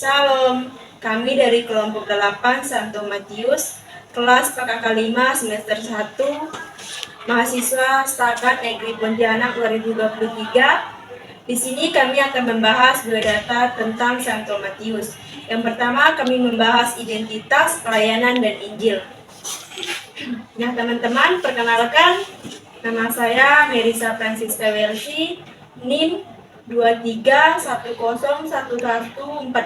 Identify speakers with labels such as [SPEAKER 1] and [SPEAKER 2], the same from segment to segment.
[SPEAKER 1] Salam, kami dari kelompok 8 Santo Matius, kelas PKK 5 semester 1, mahasiswa Setakat Negeri Pontianak 2023. Di sini kami akan membahas dua data tentang Santo Matius. Yang pertama, kami membahas identitas, pelayanan, dan Injil. Nah, teman-teman, perkenalkan, nama saya Merisa Francisca Welsi, NIM 23101142.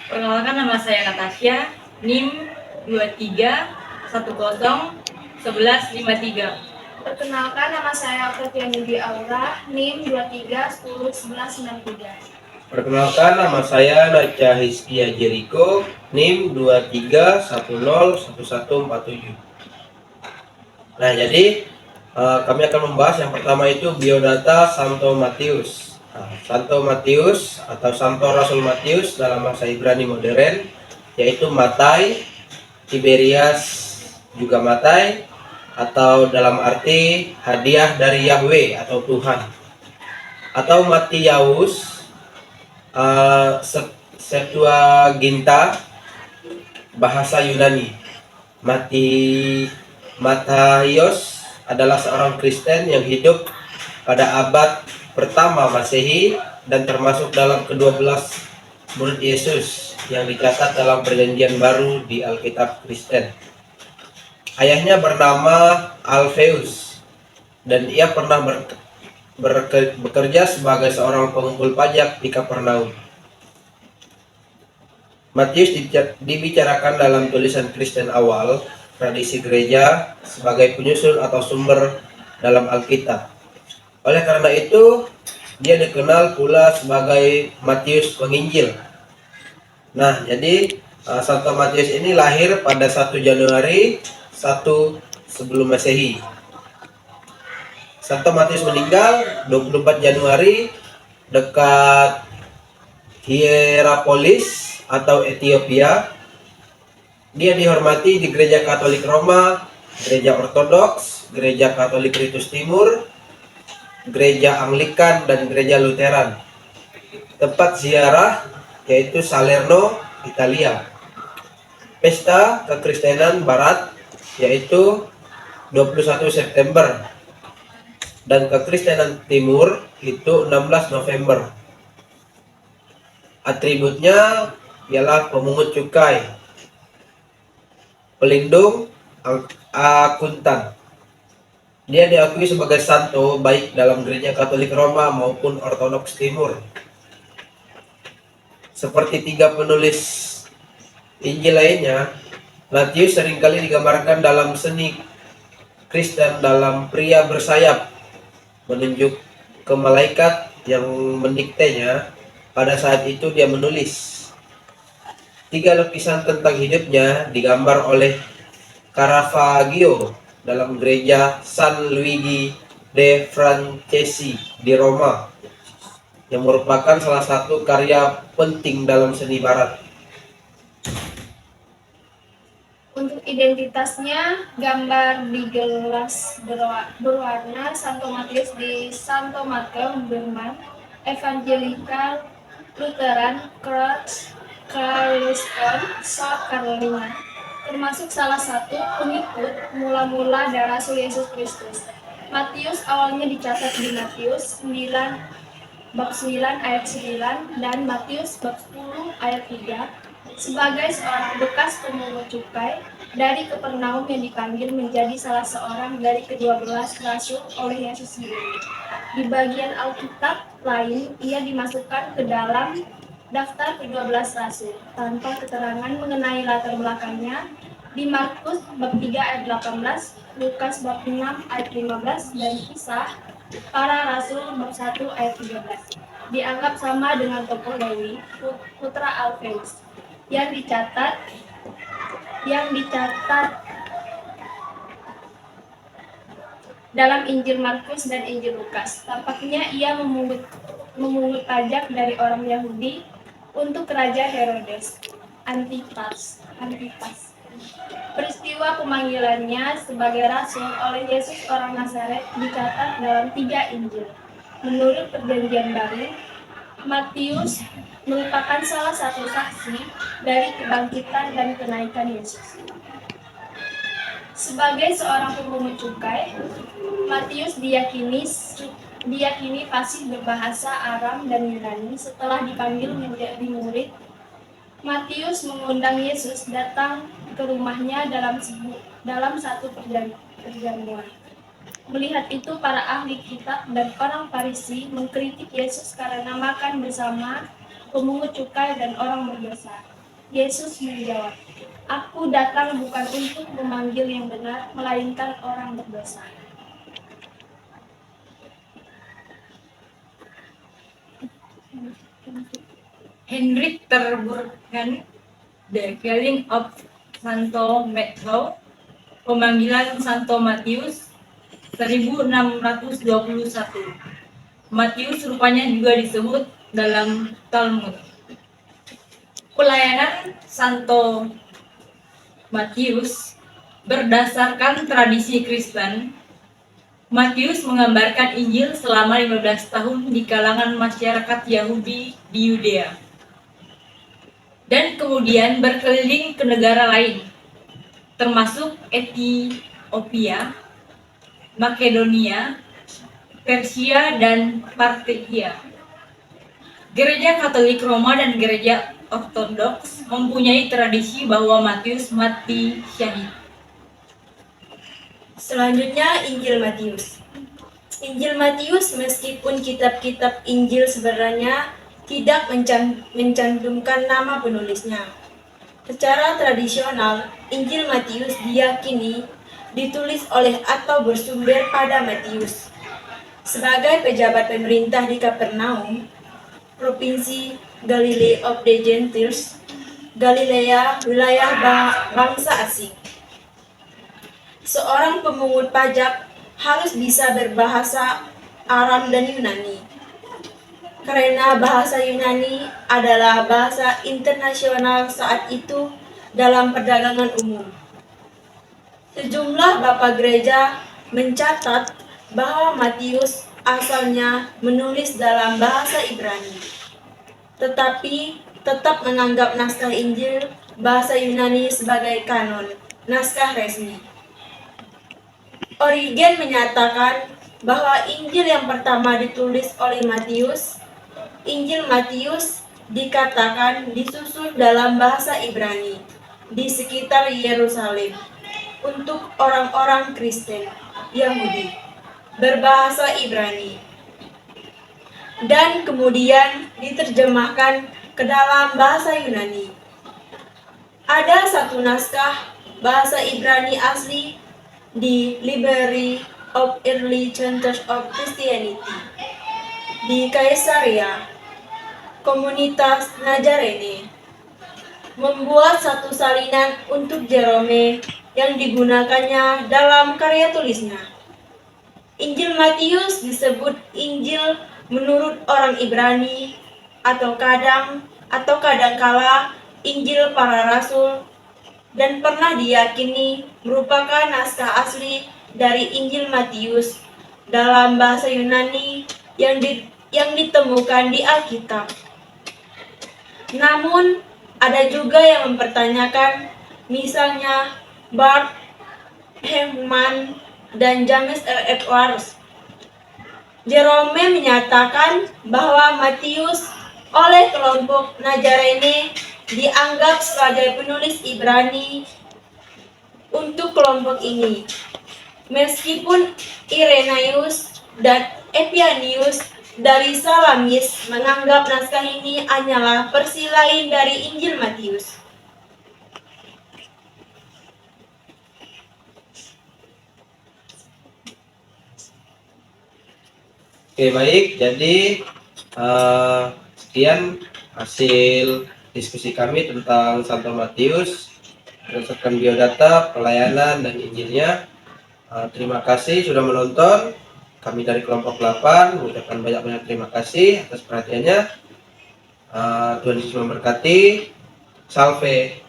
[SPEAKER 2] Perkenalkan, nama saya Natasha, NIM 23101153.
[SPEAKER 3] Perkenalkan, nama saya Octaviani Dwi Aura, NIM 23101193.
[SPEAKER 4] Perkenalkan, nama saya Nacha Hiskia Jericho, NIM 23101147. Nah, jadi kami akan membahas yang pertama itu biodata Santo Matius. Santo Matius atau Santo Rasul Matius dalam bahasa Ibrani modern yaitu Matai, Tiberias juga Matai, atau dalam arti hadiah dari Yahweh atau Tuhan, atau Matius, Septuaginta bahasa Yunani. Matius adalah seorang Kristen yang hidup pada abad pertama Masehi dan termasuk dalam ke-12 murid Yesus yang dicatat dalam Perjanjian Baru di Alkitab Kristen. Ayahnya bernama Alpheus dan ia pernah bekerja sebagai seorang pengumpul pajak di Kapernaum. Matius dibicarakan dalam tulisan Kristen awal, tradisi gereja sebagai penyusun atau sumber dalam Alkitab. Oleh karena itu, dia dikenal pula sebagai Matius Penginjil. Nah, jadi Santo Matius ini lahir pada 1 Januari 1 sebelum Masehi. Santo Matius meninggal 24 Januari dekat Hierapolis atau Ethiopia. Dia dihormati di Gereja Katolik Roma, Gereja Ortodoks, Gereja Katolik Ritus Timur, Gereja Anglikan, dan Gereja Lutheran. Tempat ziarah yaitu Salerno, Italia. Pesta Kekristenan Barat yaitu 21 September dan Kekristenan Timur itu 16 November. Atributnya ialah pemungut cukai, pelindung, akuntan. Dia diakui sebagai santo baik dalam Gereja Katolik Roma maupun Ortodoks Timur. Seperti tiga penulis Injil lainnya, Matius seringkali digambarkan dalam seni Kristen dalam pria bersayap, menunjuk ke malaikat yang mendiktenya. Pada saat itu dia menulis. Tiga lukisan tentang hidupnya digambar oleh Caravaggio dalam gereja San Luigi de Francesi di Roma, yang merupakan salah satu karya penting dalam seni barat.
[SPEAKER 3] Untuk identitasnya, gambar di gelas berwarna Santo Matius di Santo Mateo Berman, Evangelical Lutheran Church, Charleston, South Carolina, termasuk salah satu pengikut mula-mula dari Rasul Yesus Kristus. Matius awalnya dicatat di Matius 9 bab 9 ayat 9 dan Matius bab 10 ayat 3 sebagai seorang bekas pemungut cukai dari Kapernaum yang dipanggil menjadi salah seorang dari ke-12 rasul oleh Yesus sendiri. Di bagian Alkitab lain, ia dimasukkan ke dalam daftar ke-12 rasul tanpa keterangan mengenai latar belakangnya di Markus bab 3 ayat 18, Lukas bab 6 ayat 15, dan Kisah Para Rasul bab 1 ayat 13. Dianggap sama dengan tokoh Lewi, putra Alfeus, yang dicatat dalam Injil Markus dan Injil Lukas. Tampaknya ia memungut pajak dari orang Yahudi untuk Raja Herodes Antipas. Peristiwa pemanggilannya sebagai rasul oleh Yesus orang Nazaret dicatat dalam 3 Injil. Menurut Perjanjian Baru, Matius merupakan salah satu saksi dari kebangkitan dan kenaikan Yesus. Sebagai seorang pemungut cukai, Matius diyakini fasih berbahasa Aram dan Yunani. Setelah dipanggil menjadi murid, Matius mengundang Yesus datang ke rumahnya dalam satu perjamuan. Melihat itu, para ahli kitab dan orang Farisi mengkritik Yesus karena makan bersama pemungut cukai dan orang berdosa. Yesus menjawab, "Aku datang bukan untuk memanggil yang benar, melainkan orang berdosa."
[SPEAKER 2] Hendrik Terburgen, The Killing of Santo Matthew, Pemanggilan Santo Matius, 1621. Matius rupanya juga disebut dalam Talmud. Pelayanan Santo Matius berdasarkan tradisi Kristen. Matius menggambarkan Injil selama 15 tahun di kalangan masyarakat Yahudi di Yudea, dan kemudian berkeliling ke negara lain, termasuk Ethiopia, Makedonia, Persia, dan Partia. Gereja Katolik Roma dan Gereja Ortodoks mempunyai tradisi bahwa Matius mati syahid.
[SPEAKER 1] Selanjutnya, Injil Matius. Injil Matius, meskipun kitab-kitab Injil sebenarnya tidak mencantumkan nama penulisnya. Secara tradisional, Injil Matius diyakini ditulis oleh atau bersumber pada Matius sebagai pejabat pemerintah di Kapernaum, provinsi Galilee of the Gentiles, Galilea, wilayah bangsa asing. Seorang pemungut pajak harus bisa berbahasa Aram dan Yunani, karena bahasa Yunani adalah bahasa internasional saat itu dalam perdagangan umum. Sejumlah bapak gereja mencatat bahwa Matius asalnya menulis dalam bahasa Ibrani, tetapi tetap menganggap naskah Injil bahasa Yunani sebagai kanon, naskah resmi. Origen menyatakan bahwa Injil yang pertama ditulis oleh Matius, Injil Matius, dikatakan disusun dalam bahasa Ibrani di sekitar Yerusalem untuk orang-orang Kristen Yahudi berbahasa Ibrani, dan kemudian diterjemahkan ke dalam bahasa Yunani. Ada satu naskah bahasa Ibrani asli di Library of Early Churches of Christianity di Kaisaria, komunitas Nazarene, membuat satu salinan untuk Jerome yang digunakannya dalam karya tulisnya. Injil Matius disebut Injil menurut orang Ibrani atau kadangkala Injil para Rasul, dan pernah diyakini merupakan naskah asli dari Injil Matius dalam bahasa Yunani yang ditemukan di Alkitab. Namun, ada juga yang mempertanyakan, misalnya Bart Ehrman dan James L. Edwards. Jerome menyatakan bahwa Matius oleh kelompok Nazarene dianggap sebagai penulis Ibrani untuk kelompok ini, meskipun Irenaeus dan Epiphanius dari Salamis menganggap naskah ini hanyalah versi lain dari Injil Matius.
[SPEAKER 4] Oke, baik. Jadi sekian hasil diskusi kami tentang Santo Matius berdasarkan biodata, pelayanan, dan Injilnya. Terima kasih sudah menonton. Kami dari kelompok 8 mengucapkan banyak-banyak terima kasih atas perhatiannya. Tuhan Yesus memberkati. Salve.